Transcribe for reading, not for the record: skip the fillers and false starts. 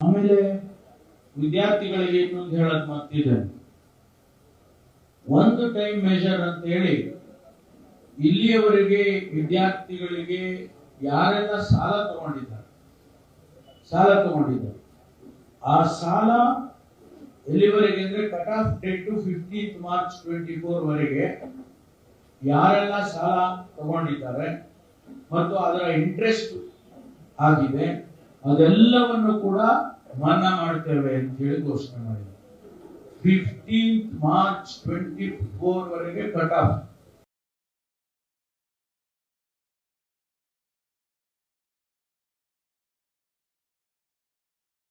ಆಮೇಲೆ ವಿದ್ಯಾರ್ಥಿಗಳಿಗೆ ಇನ್ನೊಂದು ಹೇಳಕ್ ಮತ್ತಿದೆ, ಒಂದು ಟೈಮ್ ಮೆಜರ್ ಅಂತ ಹೇಳಿ ಇಲ್ಲಿಯವರೆಗೆ ವಿದ್ಯಾರ್ಥಿಗಳಿಗೆ ಯಾರೆಲ್ಲ ಸಾಲ ತಗೊಂಡಿದ್ದಾರೆ ಆ ಸಾಲ ಎಲ್ಲಿವರೆಗೆ ಅಂದ್ರೆ ಕಟ್ ಆಫ್ ಡೇಟ್ 15 ಮಾರ್ಚ್ 24 ವರೆಗೆ ಯಾರೆಲ್ಲ ಸಾಲ ತಗೊಂಡಿದ್ದಾರೆ ಮತ್ತು ಅದರ ಇಂಟ್ರೆಸ್ಟ್ ಆಗಿದೆ ಅದೆಲ್ಲವನ್ನು ಕೂಡ ಮನ್ನಾ ಮಾಡ್ತೇವೆ ಅಂತ ಹೇಳಿ ಘೋಷಣೆ ಮಾಡಿದ್ದಾರೆ. 15 ಮಾರ್ಚ್ 24 ವರೆಗೆ ಕಟ್ ಆಫ್.